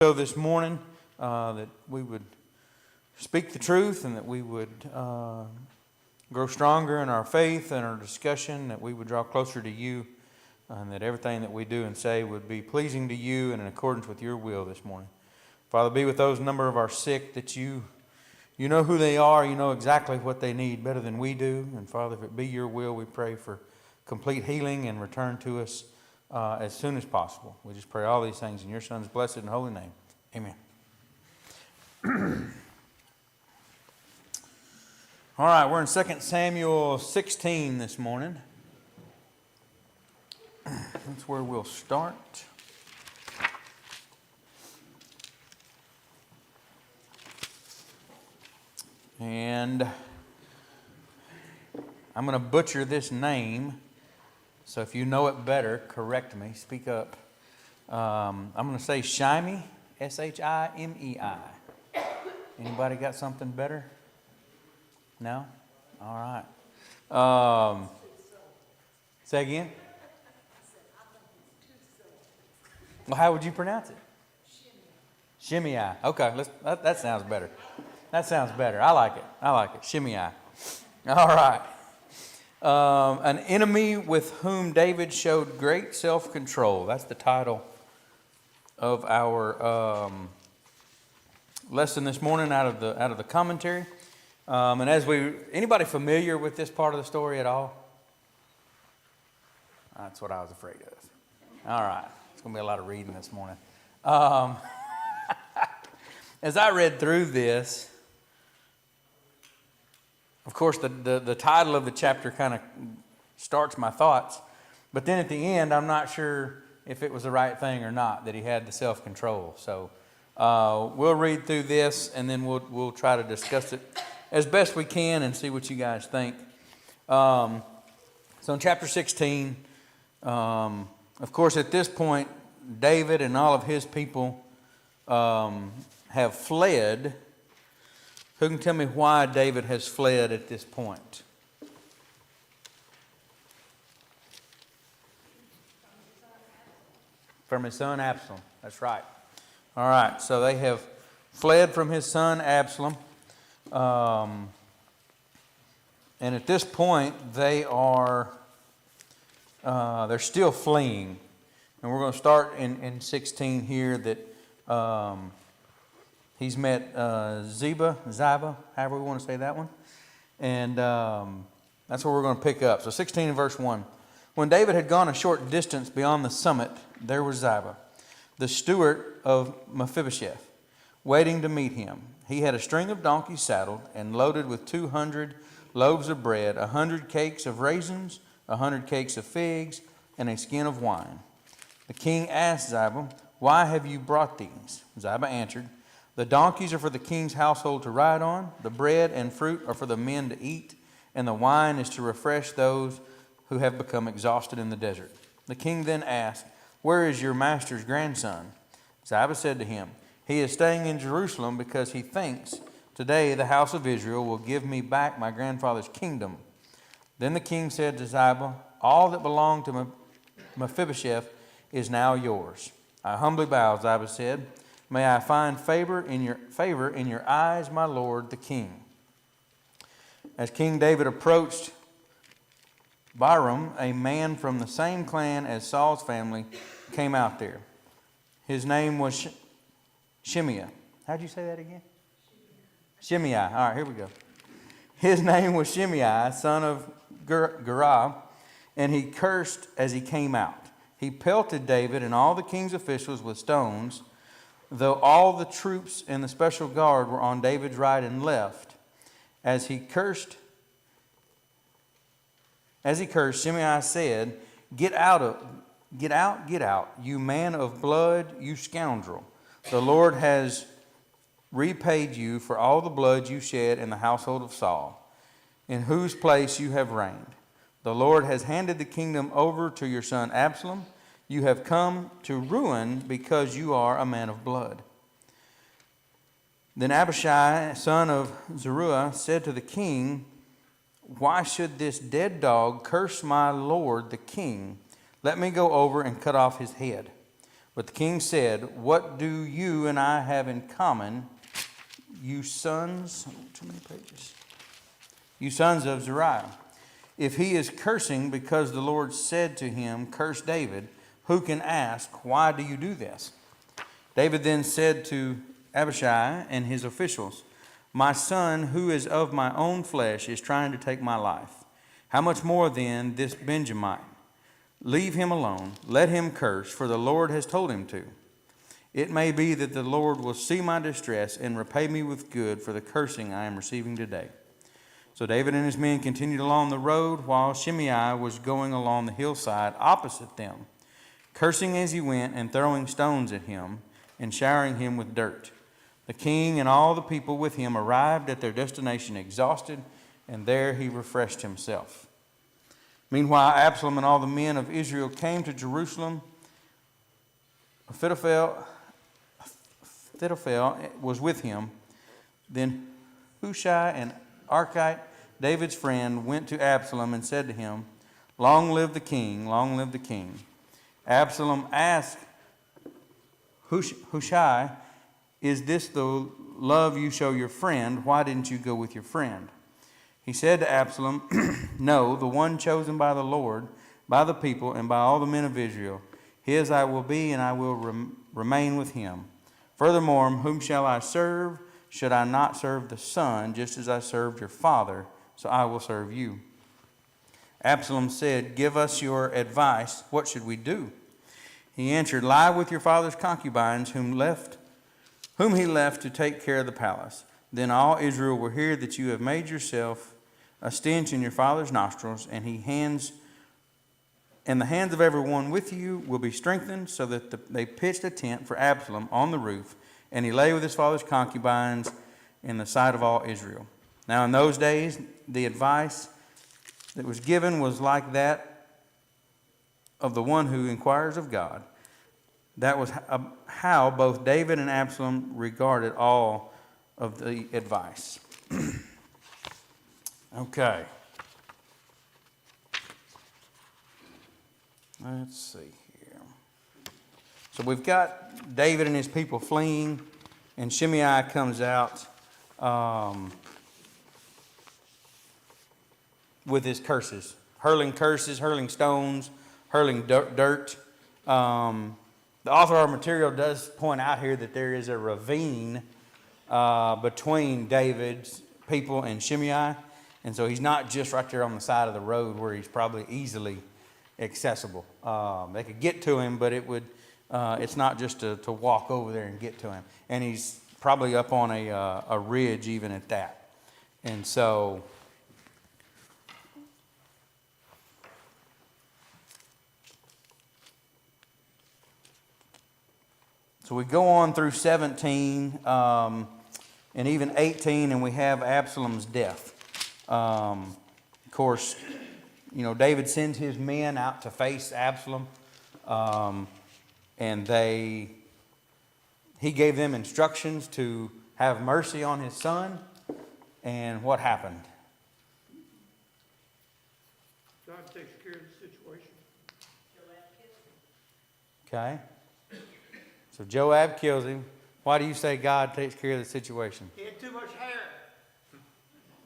So this morning, that we would speak the truth and that we would grow stronger in our faith and our discussion, that we would draw closer to you, and that everything that we do and say would be pleasing to you and in accordance with your will this morning. Father, be with those number of our sick that you know who they are, you know exactly what they need better than we do. And Father, if it be your will, we pray for complete healing and return to us as soon as possible. We just pray all these things in your Son's blessed and holy name. Amen. All right, we're in 2 Samuel 16 this morning. That's where we'll start. And I'm going to butcher this name, so if you know it better, correct me, speak up. I'm going to say Shimei, S-H-I-M-E-I. Anybody got something better? No? All right. Say again? Well, how would you pronounce it? Shimei. Okay, that sounds better. That sounds better. I like it. Shimei. All right. An enemy with whom David showed great self-control. That's the title of our lesson this morning out of the commentary. And anybody familiar with this part of the story at all? That's what I was afraid of. All right. It's going to be a lot of reading this morning. As I read through this, of course, the title of the chapter kind of starts my thoughts. But then at the end, I'm not sure if it was the right thing or not, that he had the self-control. So we'll read through this, and then we'll try to discuss it as best we can and see what you guys think. So in chapter 16, of course, at this point, David and all of his people have fled. Who can tell me why David has fled at this point? From his son Absalom. That's right. All right, so they have fled from his son Absalom. And at this point, they're still fleeing. And we're going to start in 16 here that he's met Ziba, however we want to say that one. And that's where we're going to pick up. So 16 and verse 1. When David had gone a short distance beyond the summit, there was Ziba, the steward of Mephibosheth, waiting to meet him. He had a string of donkeys saddled and loaded with 200 loaves of bread, 100 cakes of raisins, 100 cakes of figs, and a skin of wine. The king asked Ziba, "Why have you brought these?" Ziba answered, "The donkeys are for the king's household to ride on, the bread and fruit are for the men to eat, and the wine is to refresh those who have become exhausted in the desert." The king then asked, "Where is your master's grandson?" Ziba said to him, "He is staying in Jerusalem because he thinks, 'Today the house of Israel will give me back my grandfather's kingdom.'" Then the king said to Ziba, "All that belonged to Mephibosheth is now yours." "I humbly bow," Ziba said. "May I find favor in your eyes, my lord the king." As King David approached, Bahram, a man from the same clan as Saul's family, came out there. His name was Shimei. How'd you say that again? Shimei. All right, here we go. His name was Shimei, son of Gera, and he cursed as he came out. He pelted David and all the king's officials with stones, though all the troops and the special guard were on David's right and left. As he cursed, Shimei said, Get out, you man of blood, you scoundrel. The Lord has repaid you for all the blood you shed in the household of Saul, in whose place you have reigned. The Lord has handed the kingdom over to your son Absalom. You have come to ruin because you are a man of blood." Then Abishai, son of Zeruiah, said to the king, "Why should this dead dog curse my lord the king? Let me go over and cut off his head." But the king said, "What do you and I have in common, you sons," too many pages, "you sons of Zeruiah? If he is cursing because the Lord said to him, 'Curse David,' who can ask, 'Why do you do this?'" David then said to Abishai and his officials, "My son, who is of my own flesh, is trying to take my life. How much more then this Benjamite? Leave him alone. Let him curse, for the Lord has told him to. It may be that the Lord will see my distress and repay me with good for the cursing I am receiving today." So David and his men continued along the road, while Shimei was going along the hillside opposite them, cursing as he went and throwing stones at him and showering him with dirt. The king and all the people with him arrived at their destination exhausted, and there he refreshed himself. Meanwhile, Absalom and all the men of Israel came to Jerusalem. Ahithophel was with him. Then Hushai and Archite, David's friend, went to Absalom and said to him, "Long live the king, long live the king." Absalom asked Hushai, "Is this the love you show your friend? Why didn't you go with your friend?" He said to Absalom, "No, the one chosen by the Lord, by the people, and by all the men of Israel. His I will be, and I will remain with him. Furthermore, whom shall I serve? Should I not serve the son, just as I served your father? So I will serve you." Absalom said, "Give us your advice. What should we do?" He answered, "Lie with your father's concubines, whom he left to take care of the palace. Then all Israel will hear that you have made yourself a stench in your father's nostrils, and the hands of everyone with you will be strengthened." So that they pitched a tent for Absalom on the roof, and he lay with his father's concubines in the sight of all Israel. Now in those days, the advice that was given was like that of the one who inquires of God. That was how both David and Absalom regarded all of the advice. Okay. Let's see here. So we've got David and his people fleeing, and Shimei comes out with his curses, hurling stones, hurling dirt. The author of our material does point out here that there is a ravine between David's people and Shimei, and so he's not just right there on the side of the road where he's probably easily accessible. They could get to him, but it's not just to walk over there and get to him. And he's probably up on a ridge even at that. And so we go on through 17 and even 18, and we have Absalom's death. Of course, David sends his men out to face Absalom, and he gave them instructions to have mercy on his son. And what happened? God takes care of the situation. Okay. So Joab kills him. Why do you say God takes care of the situation? He had too much hair.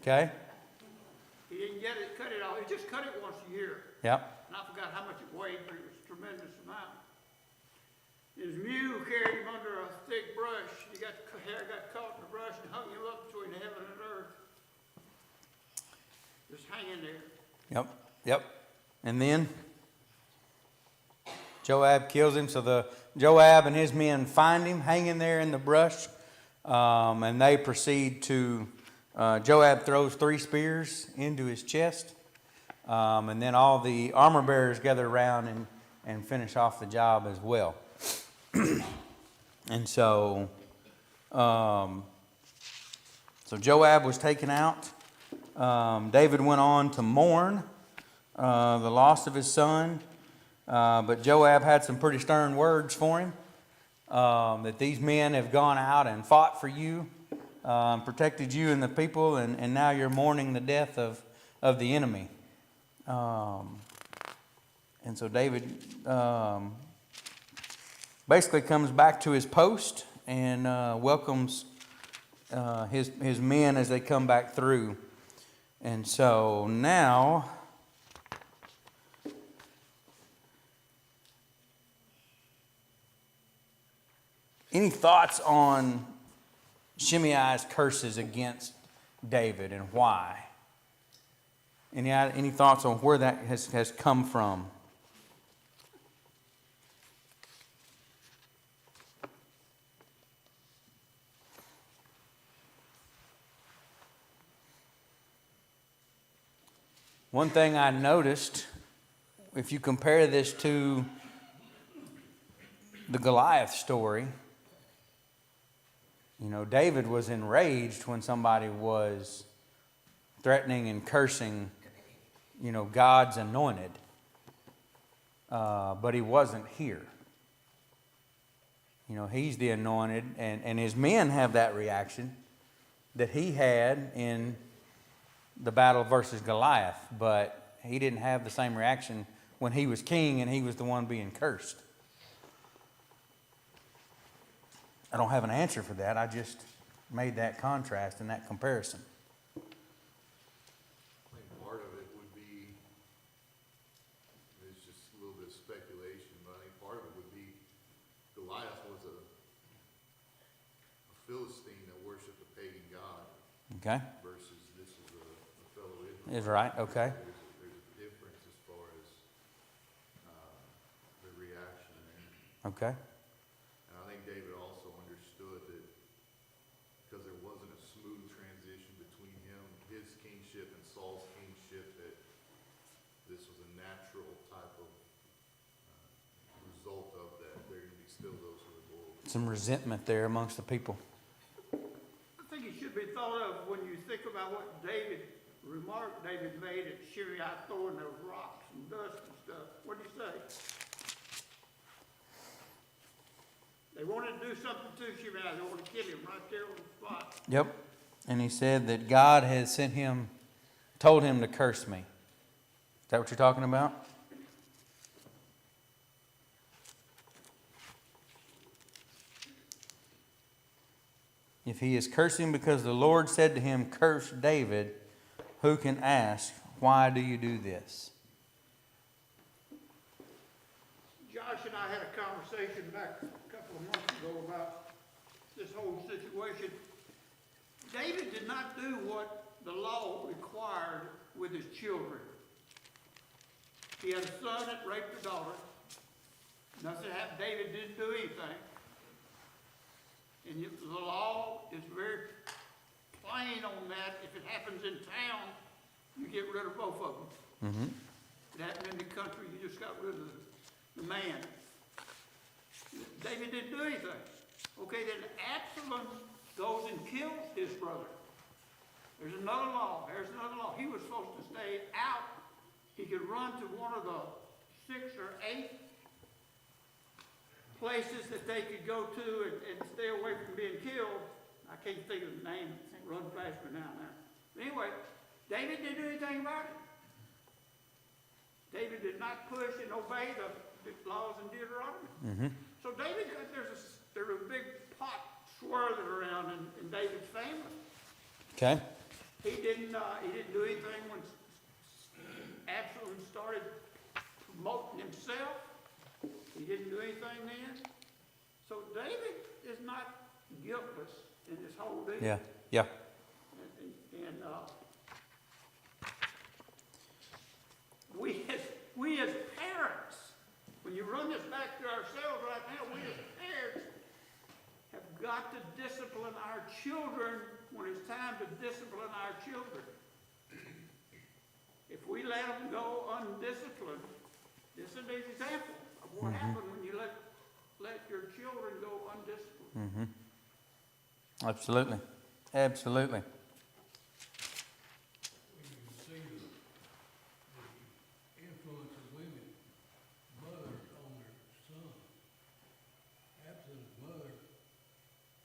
Okay. He didn't get it, cut it off. He just cut it once a year. Yep. And I forgot how much it weighed, but it was a tremendous amount. His mule carried him under a thick brush. Hair got caught in the brush and hung him up between heaven and earth. Just hanging there. Yep. And then Joab kills him. So Joab and his men find him hanging there in the brush, and they proceed to. Joab throws 3 spears into his chest, and then all the armor bearers gather around and finish off the job as well. And so Joab was taken out. David went on to mourn the loss of his son, but Joab had some pretty stern words for him, that these men have gone out and fought for you, protected you and the people, and now you're mourning the death of the enemy. And so David basically comes back to his post and welcomes his men as they come back through. And so now, any thoughts on Shimei's curses against David and why? Any thoughts on where that has come from? One thing I noticed, if you compare this to the Goliath story, you know, David was enraged when somebody was threatening and cursing, you know, God's anointed. But he wasn't here. You know, he's the anointed, and his men have that reaction that he had in the battle versus Goliath, but he didn't have the same reaction when he was king and he was the one being cursed. I don't have an answer for that. I just made that contrast and that comparison. I think part of it would be, it's just a little bit of speculation, but I think part of it would be Goliath was a Philistine that worshipped a pagan god. Okay? Versus this is a fellow Israelite. Is right, okay. There's a difference as far as the reaction there. Okay. And I think David also understood that because there wasn't a smooth transition between his kingship and Saul's kingship, that this was a natural type of result of that. There are going to be still those who are loyal. Some resentment there amongst the people. I think it should be thought of when you think about what remark David made at Shimei throwing those rocks and dust and stuff. What did he say? They wanted to do something to Shimei. They wanted to kill him right there on the spot. Yep. And he said that God had told him to curse me. Is that what you're talking about? If he is cursing because the Lord said to him, curse David, who can ask, why do you do this? Josh and I had a conversation back a couple of months ago about this whole situation. David did not do what the law required with his children. He had a son that raped a daughter. Nothing happened. David didn't do anything. And the law is very plain on that. If it happens in town, you get rid of both of them. Mm-hmm. If it happened in the country, you just got rid of the man. David didn't do anything. Okay, then Absalom goes and kills his brother. There's another law. There's another law. He was supposed to stay out. He could run to one of the 6 or 8 places that they could go to and stay away from being killed. I can't think of the name. Run past me now. But anyway, David didn't do anything about it. David did not push and obey the laws in Deuteronomy. Mm-hmm. So David, there's a big pot swirling around in David's family. Okay. He didn't do anything when Absalom started promoting himself. He didn't do anything then. So David is not guiltless in this whole deal. Yeah. Yeah. And we as parents, when you run this back to ourselves right now, we as parents have got to discipline our children when it's time to discipline our children. If we let them go undisciplined, this is an example of what happened when you let your children go undisciplined. Mm-hmm. Absolutely. Absolutely. You can see the influence of women, mothers on their son. Absalom's mother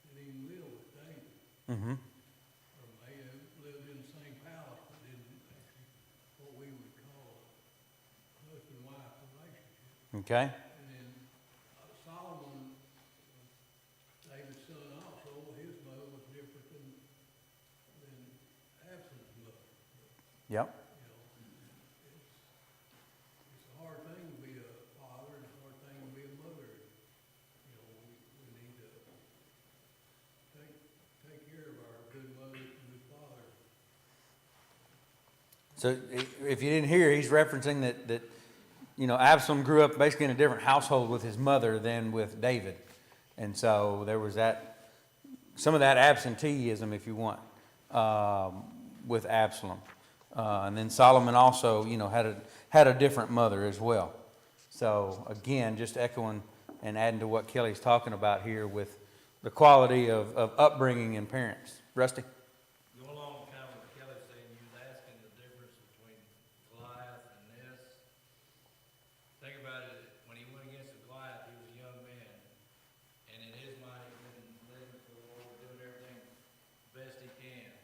didn't even live with David, Mm-hmm. or may have lived in the same palace, but didn't actually what we would call a husband-wife relationship. Okay. And then Solomon Yep. It's a hard thing to be a father and a hard thing to be a mother. You know, we need to take care of our good mothers and good fathers. So if you didn't hear, he's referencing that Absalom grew up basically in a different household with his mother than with David. And so there was some of that absenteeism, if you want, with Absalom. And then Solomon also, had a different mother as well. So again, just echoing and adding to what Kelly's talking about here with the quality of upbringing and parents. Rusty? Go along kind of what Kelly's saying, you was asking the difference between Goliath and this. Think about it, when he went against Goliath, he was a young man. And in his mind, he's been living for the Lord, doing everything best he can.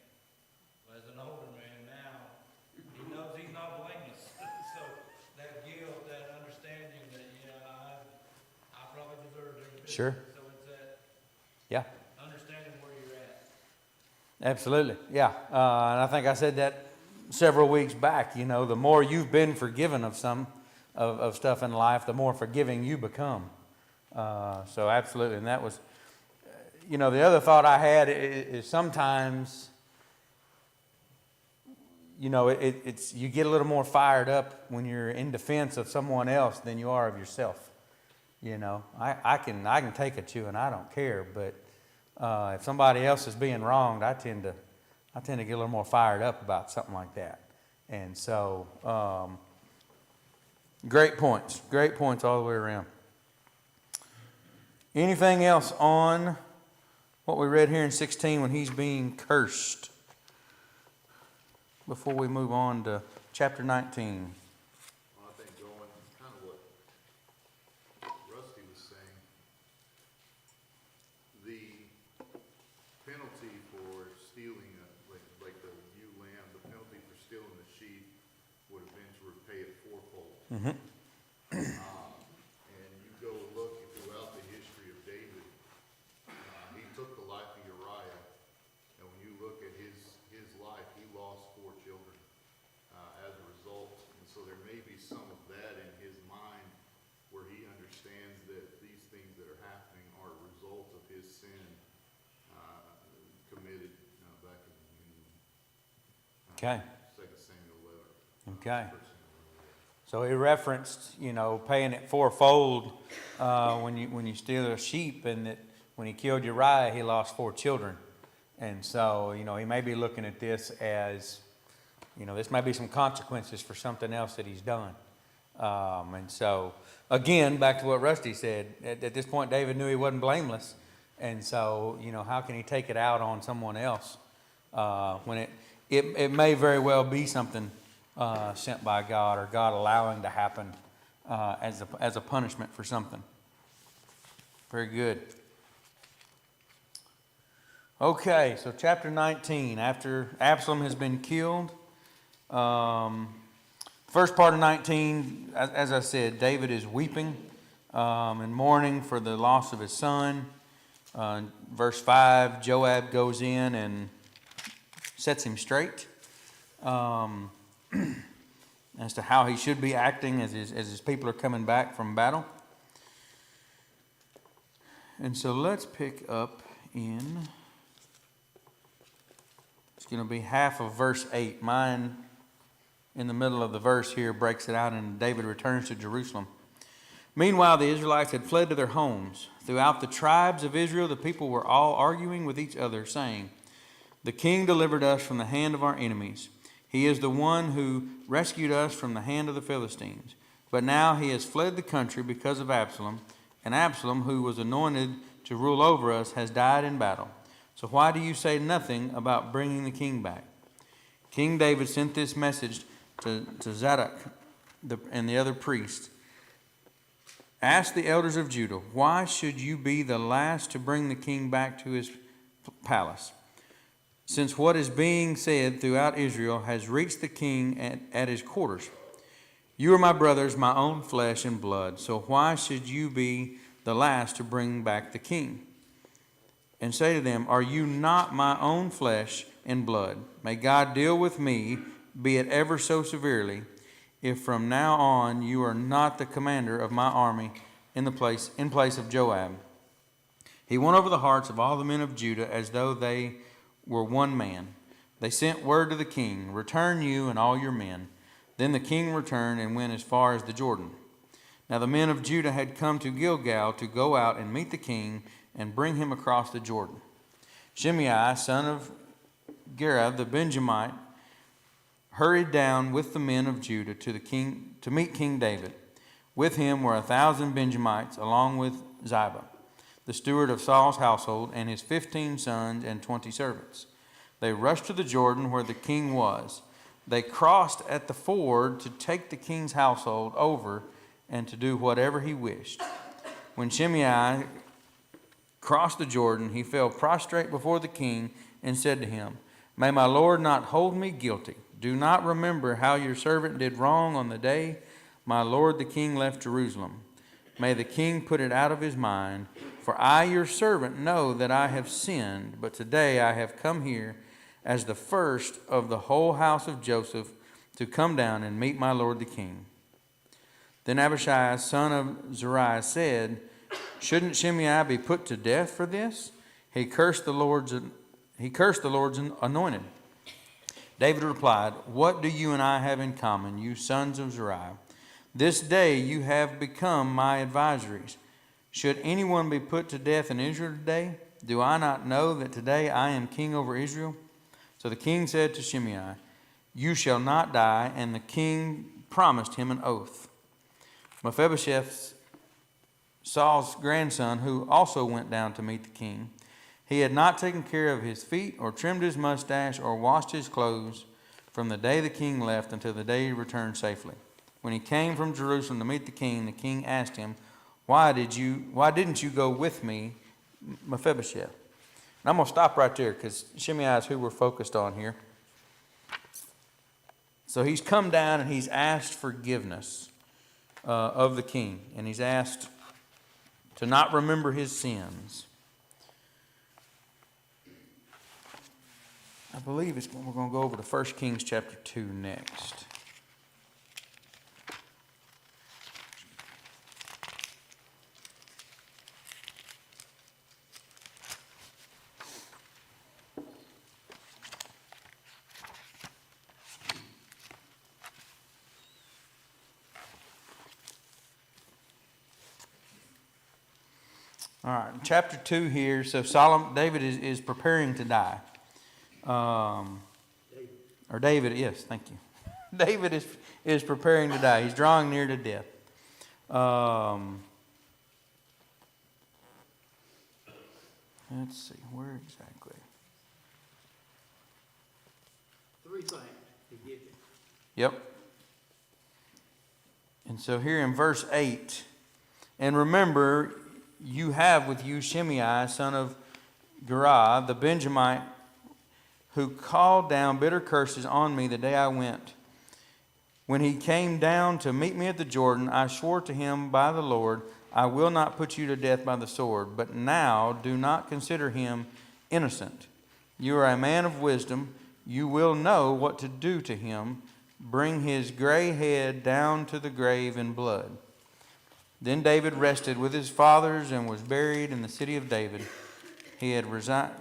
But as an older man now, he knows he's not blameless. So that guilt, that understanding that, I probably deserved every bit. Sure. So it's that Yeah. understanding where you're at. Absolutely, yeah. And I think I said that several weeks back. The more you've been forgiven of of stuff in life, the more forgiving you become. So absolutely, and that was, the other thought I had is sometimes, it's you get a little more fired up when you're in defense of someone else than you are of yourself. I can take a chewing, I don't care, but if somebody else is being wronged, I tend to get a little more fired up about something like that. And so, great points all the way around. Anything else on what we read here in 16 when he's being cursed before we move on to chapter 19? Well, I think going kind of what Rusty was saying, the penalty for stealing, like the ewe lamb, the penalty for stealing the sheep would have been to repay it fourfold. Mm-hmm. And you go look throughout the history of David, he took the life of Uriah, and when you look at his life, he lost 4 children as a result. And so there may be some of that in his mind where he understands that these things that are happening are a result of his sin committed back in Okay. 2 Samuel 11. Okay. 1 Samuel 11. So he referenced, paying it fourfold when you steal a sheep, and that when he killed Uriah, he lost 4 children. And so, he may be looking at this as, this may be some consequences for something else that he's done. And so, again, back to what Rusty said, at this point, David knew he wasn't blameless. And so, how can he take it out on someone else when it may very well be something sent by God, or God allowing to happen as a punishment for something. Very good. Okay, so chapter 19, after Absalom has been killed. First part of 19, as I said, David is weeping and mourning for the loss of his son. Verse 5, Joab goes in and sets him straight as to how he should be acting as his people are coming back from battle. And so let's pick up in, it's going to be half of verse 8. Mine, in the middle of the verse here, breaks it out, and David returns to Jerusalem. Meanwhile, the Israelites had fled to their homes. Throughout the tribes of Israel, the people were all arguing with each other, saying, "The king delivered us from the hand of our enemies. He is the one who rescued us from the hand of the Philistines. But now he has fled the country because of Absalom, and Absalom, who was anointed to rule over us, has died in battle. So why do you say nothing about bringing the king back?" King David sent this message to Zadok and the other priests. "Ask the elders of Judah, why should you be the last to bring the king back to his palace? Since what is being said throughout Israel has reached the king at his quarters. You are my brothers, my own flesh and blood. So why should you be the last to bring back the king? And say to them, are you not my own flesh and blood? May God deal with me, be it ever so severely, if from now on you are not the commander of my army in place of Joab. He won over the hearts of all the men of Judah as though they were one man. They sent word to the king, return you and all your men. Then the king returned and went as far as the Jordan. Now the men of Judah had come to Gilgal to go out and meet the king and bring him across the Jordan. Shimei, son of Gera the Benjamite, hurried down with the men of Judah to meet King David. With him were 1,000 Benjamites, along with Ziba, the steward of Saul's household, and his 15 sons and 20 servants. They rushed to the Jordan where the king was. They crossed at the ford to take the king's household over and to do whatever he wished. When Shimei crossed the Jordan, he fell prostrate before the king and said to him, May my lord not hold me guilty. Do not remember how your servant did wrong on the day my lord the king left Jerusalem. May the king put it out of his mind, for I, your servant, know that I have sinned, but today I have come here as the first of the whole house of Joseph to come down and meet my lord the king. Then Abishai, son of Zeruiah, said, Shouldn't Shimei be put to death for this? He cursed the Lord's anointed. David replied, What do you and I have in common, you sons of Zeruiah? This day you have become my adversaries. Should anyone be put to death in Israel today? Do I not know that today I am king over Israel? So the king said to Shimei, You shall not die, and the king promised him an oath. Mephibosheth, Saul's grandson, who also went down to meet the king, he had not taken care of his feet or trimmed his mustache or washed his clothes from the day the king left until the day he returned safely. When he came from Jerusalem to meet the king asked him, Why didn't you go with me, Mephibosheth? And I'm going to stop right there because Shimei is who we're focused on here. So he's come down and he's asked forgiveness of the king. And he's asked to not remember his sins. I believe we're going to go over to 1 Kings chapter 2 next. All right, chapter 2 here. So David is preparing to die. David, yes, thank you. David is preparing to die. He's drawing near to death. Let's see, where exactly? 3 things to get you. Yep. And so here in verse 8, and remember, you have with you Shimei, son of Gera, the Benjamite, who called down bitter curses on me the day I went. When he came down to meet me at the Jordan, I swore to him by the Lord, I will not put you to death by the sword. But now do not consider him innocent. You are a man of wisdom. You will know what to do to him. Bring his gray head down to the grave in blood. Then David rested with his fathers and was buried in the city of David. He had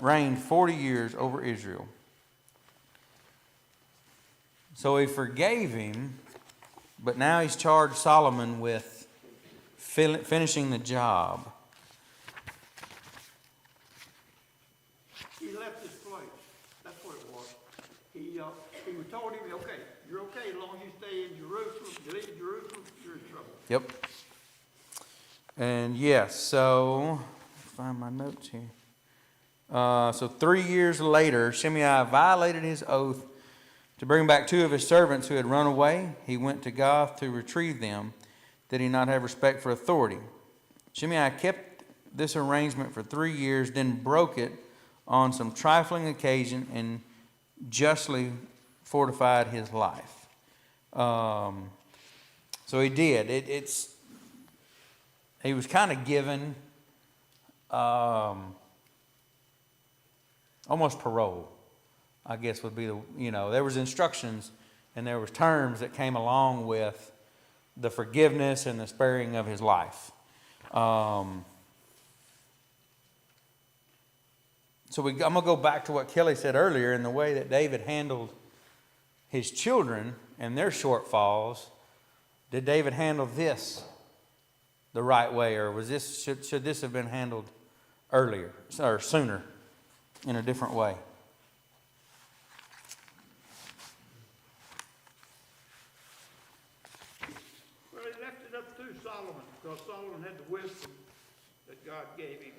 reigned 40 years over Israel. So he forgave him, but now he's charged Solomon with finishing the job. He left his place. That's what it was. He told him, okay, you're okay as long as you stay in Jerusalem. You leave Jerusalem, you're in trouble. Yep. And yes, so find my notes here. So 3 years later, Shimei violated his oath to bring back 2 of his servants who had run away. He went to Gath to retrieve them. Did he not have respect for authority? Shimei kept this arrangement for 3 years, then broke it on some trifling occasion and justly fortified his life. So he did. He was kind of given almost parole, I guess would be there was instructions and there was terms that came along with the forgiveness and the sparing of his life. I'm going to go back to what Kelly said earlier in the way that David handled his children and their shortfalls. Did David handle this the right way, or was this should this have been handled earlier or sooner in a different way? Well, he left it up to Solomon, because Solomon had the wisdom that God gave him.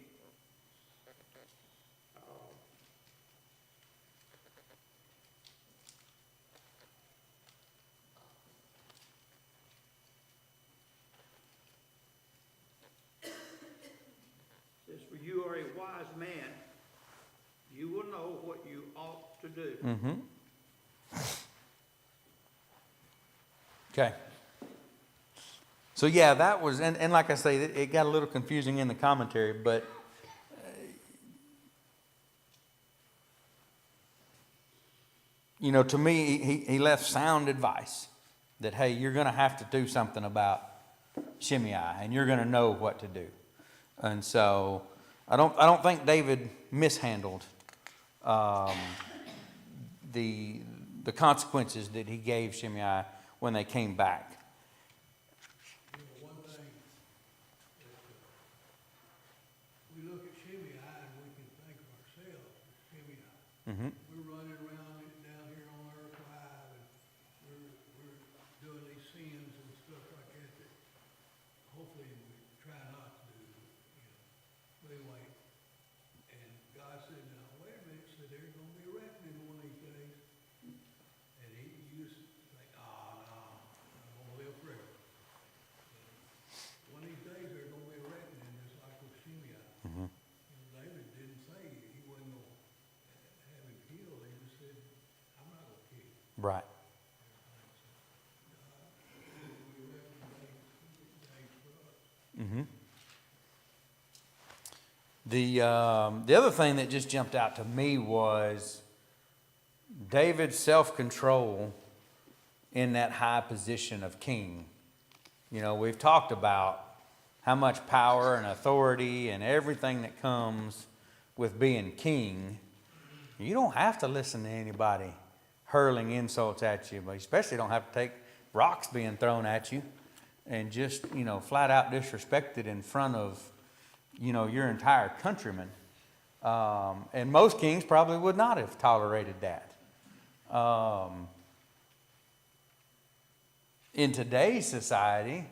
Says, for you are a wise man, you will know what you ought to do. Mm-hmm. Okay. So yeah, that was, and like I say, it got a little confusing in the commentary, but you know, to me, he left sound advice that, hey, you're going to have to do something about Shimei, and you're going to know what to do. And so I don't think David mishandled the consequences that he gave Shimei when they came back. You know, one thing, that, we look at Shimei and we can think of ourselves as Shimei. Mm-hmm. We're running around down here on Earth Live, and we're doing these sins and stuff like that that hopefully we try not to do, you know. But anyway, and God said, now, wait a minute, so there's gonna be a reckoning one of these days. And he used to think, no, I'm gonna live forever. One of these days, there's gonna be a reckoning, just like with Shimei. Mm-hmm. David didn't say he wasn't gonna have him killed, he just said, I'm not gonna kill you. Right. We reckon days for us. Mm-hmm. The other thing that just jumped out to me was David's self-control in that high position of king. You know, we've talked about how much power and authority and everything that comes with being king. You don't have to listen to anybody hurling insults at you, but you especially don't have to take rocks being thrown at you and just, you know, flat out disrespected in front of, you know, your entire countrymen. And most kings probably would not have tolerated that. In today's society,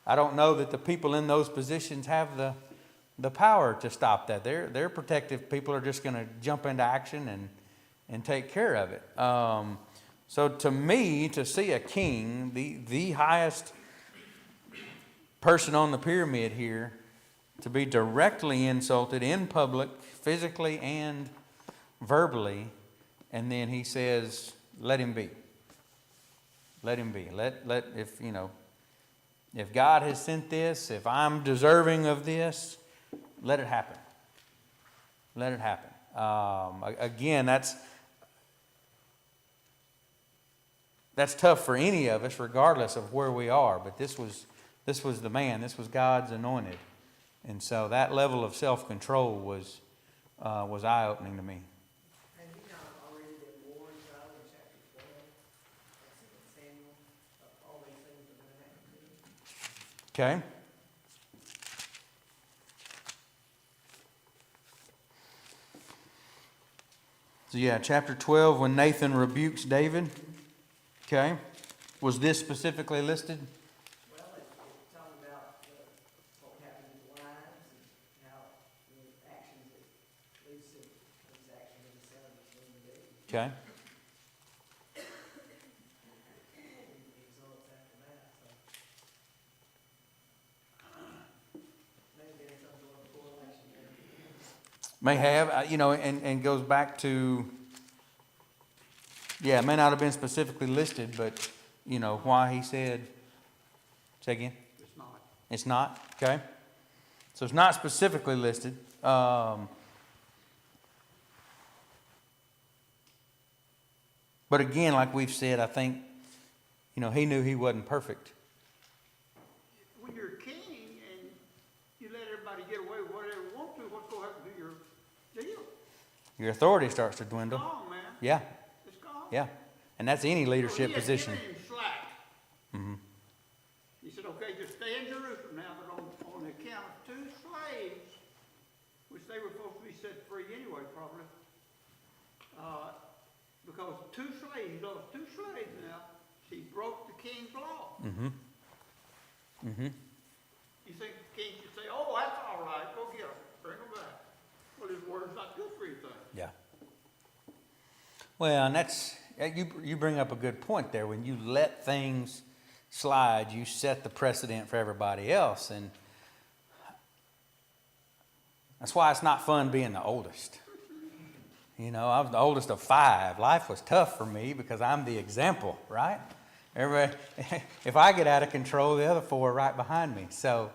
I don't know that the people in those positions have the power to stop that. They're protective people are just going to jump into action and take care of it. So to me, to see a king, the highest person on the pyramid here, to be directly insulted in public, physically and verbally, and then he says, let him be. Let him be. If, you know, if God has sent this, if I'm deserving of this, let it happen. Let it happen. Again, that's tough for any of us, regardless of where we are. But this was the man. This was God's anointed, and so that level of self-control was eye-opening to me. And you know, already been warned about in chapter 12, of Samuel, of all these things that are going to happen to him. Okay. So yeah, chapter 12, when Nathan rebukes David. Okay. Was this specifically listed? Well, it's talking about what happened in the lives and how the actions that leads to these actions of the son is going to be. Okay. And the results after that, so. Maybe there's some sort of correlation there. May have, you know, and goes back to, yeah, it may not have been specifically listed, but, you know, why he said, say again? It's not. It's not, okay? So it's not specifically listed. But again, like we've said, I think you know, he knew he wasn't perfect. When you're king and you let everybody get away with whatever they want to, what's gonna happen to your deal? Your authority starts to It's dwindle. gone, man. Yeah, It's gone. yeah. And that's any leadership So he had position. given him slack. Mm-hmm. He said, okay, just stay in Jerusalem now, but on the account of 2 slaves, which they were supposed to be set free anyway, probably. Because 2 slaves, he lost 2 slaves now, he broke the king's law. Mm-hmm. Mm-hmm. You think the king should say, oh, that's all right, go get them, bring them back. Well, his word's not good for anything. Yeah. Well, and that's, you bring up a good point there. When you let things slide, you set the precedent for everybody else. And that's why it's not fun being the oldest. You know, I was the oldest of 5. Life was tough for me because I'm the example, right? Everybody, if I get out of control, the other 4 are right behind me. So,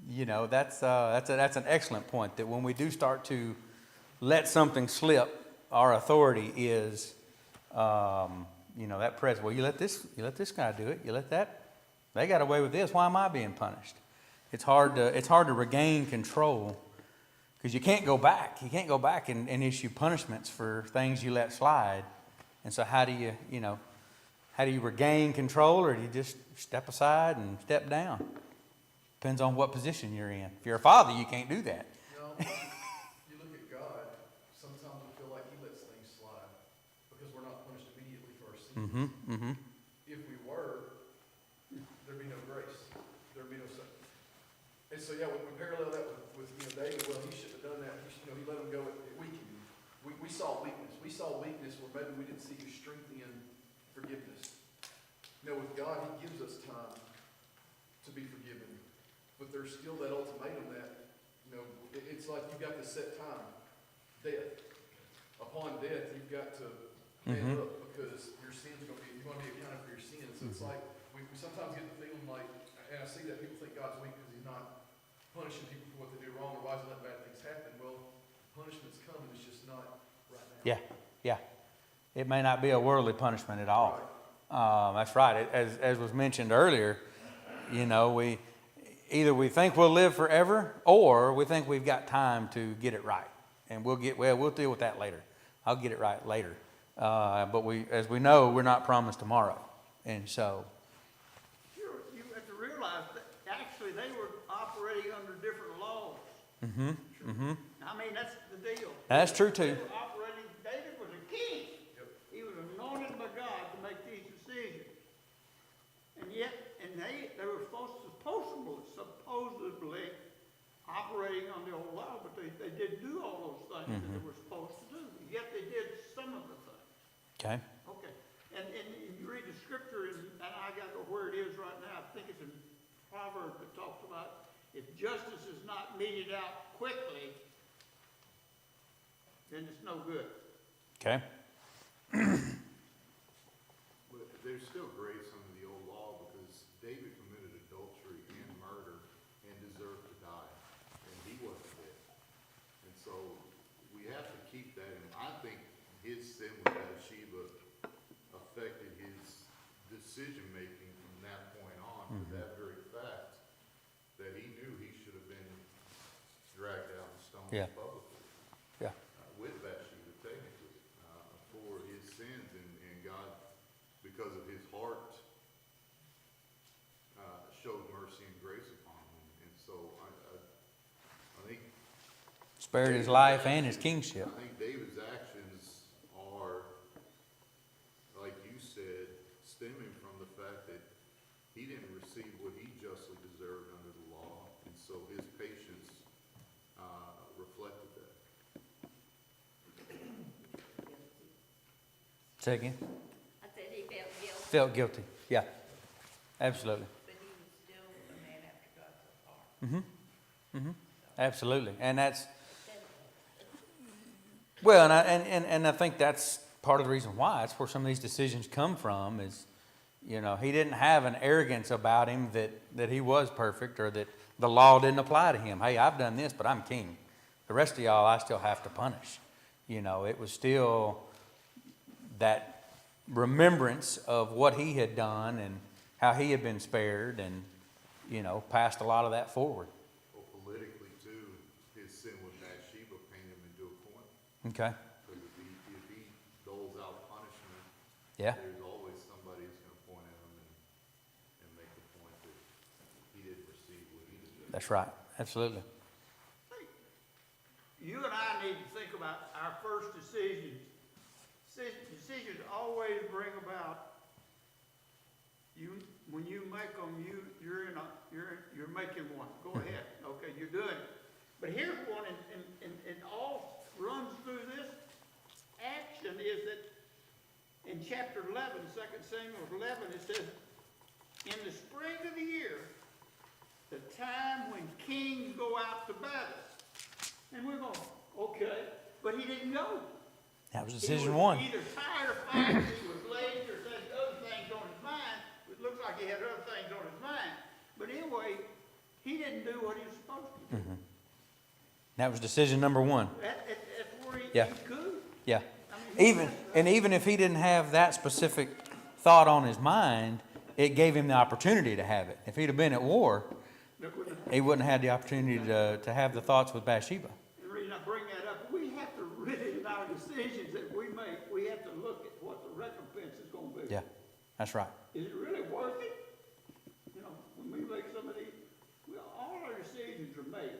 you know, that's an excellent point, that when we do start to let something slip, our authority is, you know, that well, you let this guy do it. You let that, they got away with this. Why am I being punished? It's hard to regain control because you can't go back. You can't go back and issue punishments for things you let slide. And so how do you regain control, or do you just step aside and step down? Depends on what position you're in. If you're a father, you can't do that. No, you look at God, sometimes we feel like he lets things slide because we're not punished immediately for our sins. Mm-hmm, mm-hmm. If we were, there'd be no grace. There'd be no sin. And so, yeah, we parallel that with David. Well, he shouldn't have done that. He let him go. We saw weakness. We saw weakness where maybe we didn't see his strength in forgiveness. With God, he gives us time to be forgiven. But there's still that ultimatum that, it's like you've got to set time. Death. Upon death, you've got to man up because your sins are you're going to be accounted for your sins. So it's like, we sometimes get the feeling like, and I see that people think God's weak because he's not punishing people for what they do wrong, or why does he let bad things happen? Well, punishment's coming, it's just not right now. Yeah, yeah. It may not be a worldly punishment at all. That's right. As was mentioned earlier, we think we'll live forever, or we think we've got time to get it right, and we'll deal with that later. I'll get it right later. But as we know, we're not promised tomorrow, and so. Sure, you have to realize that actually they were operating under different laws. Mm-hmm. Mm-hmm. I mean, that's the deal. That's true They too. were operating, David was a king. He was anointed by God to make these decisions. And yet, they were supposedly operating on the old law, but they didn't do all those things that they were supposed to do. Yet they did some of the things. Okay. Okay. And you read the scripture, and I got to know where it is right now. I think it's in Proverbs that talks about if justice is not meted out quickly, then it's no good. Okay. But there's still grace under the old law because David committed adultery and murder and deserved to die, and he wasn't dead. And so we have to keep that in. I think his sin with Bathsheba affected his decision-making from that point on to that very fact that he knew he should have been dragged out and stoned Yeah. publicly. Yeah. With Bathsheba, technically, for his sins, and God, because of his heart, showed mercy and grace upon him. And so I think Spared his life and his kingship. I think David's actions are, like you said, stemming from the fact that he didn't receive what he justly deserved under the law, and so his patience reflected that. Say again. I said he felt guilty, Felt guilty. Yeah. Absolutely. but he was still a man after God's heart. Absolutely. And that's, well, and I think that's part of the reason why. That's where some of these decisions come from is, he didn't have an arrogance about him that he was perfect or that the law didn't apply to him. Hey, I've done this, but I'm king. The rest of y'all, I still have to punish. It was still that remembrance of what he had done and how he had been spared, and, you know, passed a lot of that forward. Well, politically too, his sin with Bathsheba painted him into a corner. Okay? Because if he doles out punishment, Yeah, there's always somebody who's gonna point at him and make the point that he didn't receive what he deserved. that's right. Absolutely. You and I need to think about our first decisions. Decisions always bring about, when you make them, you're making one. Go ahead, okay, you're doing it. But here's one, and it all runs through this action, is that in chapter 11, 2 Samuel 11, it says, in the spring of the year, the time when kings go out to battle. And we're going, okay, but he didn't go. That was He decision was one. either tired of fighting, he was lazy, or had other things on his mind. It looks like he had other things on his mind. But anyway, he didn't do what he was supposed to do. That was decision number one. That's where he Yeah. could. Yeah. I mean, Even if he didn't have that specific thought on his mind, it gave him the opportunity to have it. If he'd have been at war, look what he wouldn't have had the opportunity to have the thoughts with Bathsheba. the reason I bring that up, we have to really, in our decisions that we make, we have to look at what the recompense is gonna be. Yeah, that's right. Is it really worth it? You know, when we make some of these, all our decisions are made.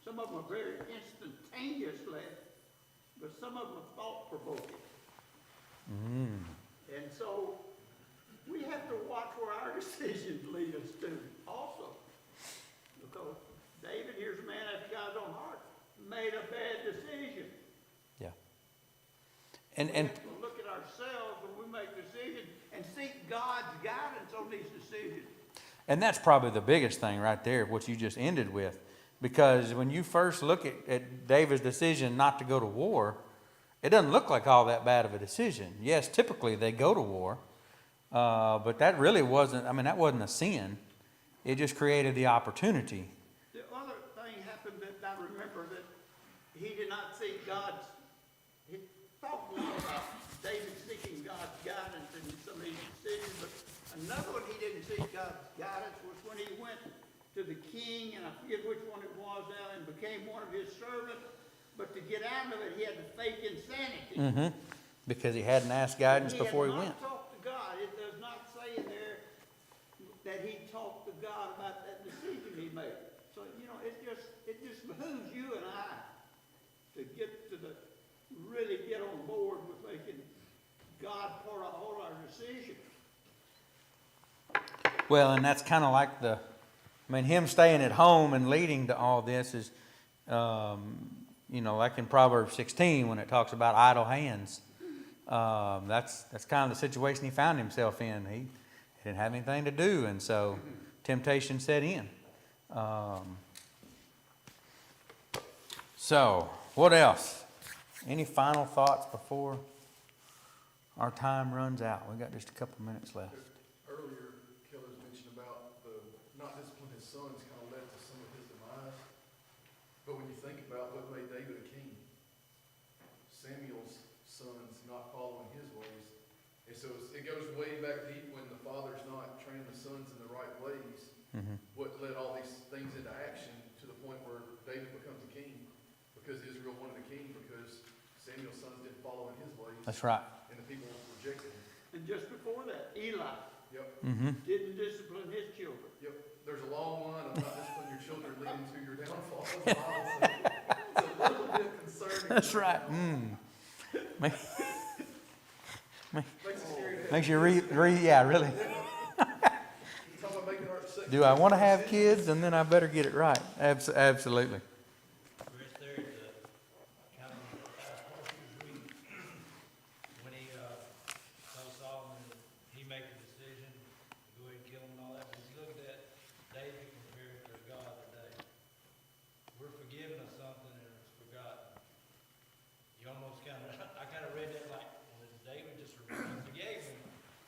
Some of them are very instantaneously, but some of them are thought-provoking. And so, we have to watch where our decisions lead us to also. Because David, here's a man after God's own heart, made a bad decision. Yeah. And We have to look at ourselves when we make decisions and seek God's guidance on these decisions. And that's probably the biggest thing right there, what you just ended with. Because when you first look at David's decision not to go to war, it doesn't look like all that bad of a decision. Yes, typically they go to war, but that really wasn't, I mean, that wasn't a sin. It just created the opportunity. The other thing happened that I remember, that he did not seek God's, he talked a lot about David seeking God's guidance in some of these decisions, but another one he didn't seek God's guidance was when he went to the king, and I forget which one it was now, and became one of his servants, but to get out of it, he had to fake insanity. Because he hadn't asked guidance before he had went. not talked to God. It does not say in there that he talked to God about that decision he made. So, you know, it just behooves you and I to really get on board with making God part of all our decisions. Well, and that's kind of like him staying at home and leading to all this is, you know, like in Proverbs 16 when it talks about idle hands. That's kind of the situation he found himself in. He didn't have anything to do, and so temptation set in. So, what else? Any final thoughts before our time runs out? We've got just a couple minutes left. Earlier, Keller's mentioned about the not disciplining his sons kind of led to some of his demise. But when you think about what made David a king, Samuel's sons not following his ways. And so it goes way back deep when the father's not training the sons in the right ways. What led all these things into action to the point where David becomes a king, because Israel wanted a king, because Samuel's sons didn't follow in his ways. That's right. And the people rejected him. And just before that, Eli Yep. didn't discipline his children. Yep, there's a long line of not disciplining your children leading to your downfall. It's a little bit concerning. That's right. Makes it scary to have. Makes you yeah, really. Talking about making our sex- Do I want to have kids? And then I better get it right. Absolutely. Chris, there's a kind of, when he, told Solomon that he make a decision to go ahead and kill him and all that, when you look at that, David compared to God today. We're forgiven of something and it's forgotten. You almost kind of, I kind of read that like, well, David just forgave him,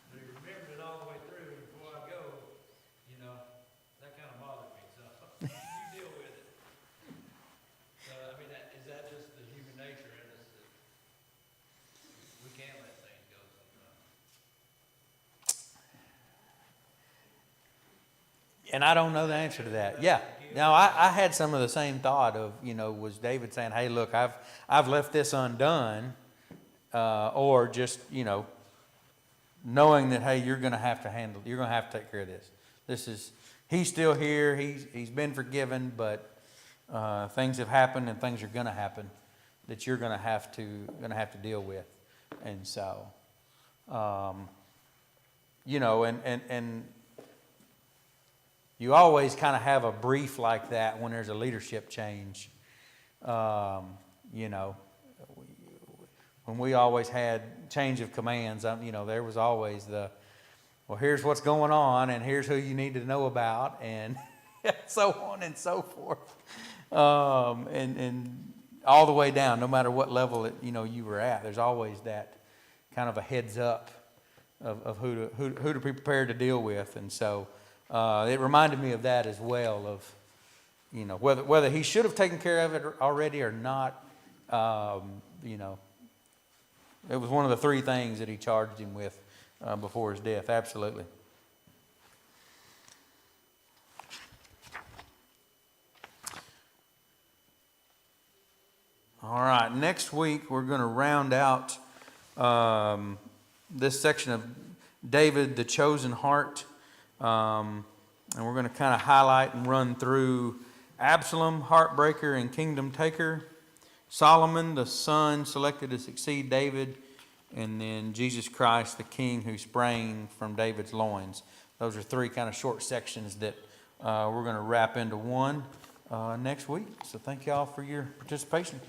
but he remembered it all the way through, and before I go, you know, that kind of bothered me, so you deal with it. And I don't know the answer to that. Yeah. Now, I had some of the same thought of, was David saying, hey, look, I've left this undone, or just, knowing that, hey, you're going to have to take care of this. He's still here. He's been forgiven, but things have happened and things are going to happen that you're going to have to deal with. And so, and you always kind of have a brief like that when there's a leadership change. When we always had change of commands, there was always well, here's what's going on, and here's who you need to know about, and so on and so forth. And all the way down, no matter what level you were at, there's always that kind of a heads up of who to be prepared to deal with. And so it reminded me of that as well, of whether he should have taken care of it already or not. It was one of the three things that he charged him with before his death. Absolutely. All right, next week we're going to round out this section of David, the chosen heart, and we're going to kind of highlight and run through Absalom, heartbreaker and kingdom taker, Solomon, the son selected to succeed David, and then Jesus Christ, the king who sprang from David's loins. Those are three kind of short sections that we're going to wrap into one next week. So thank y'all for your participation.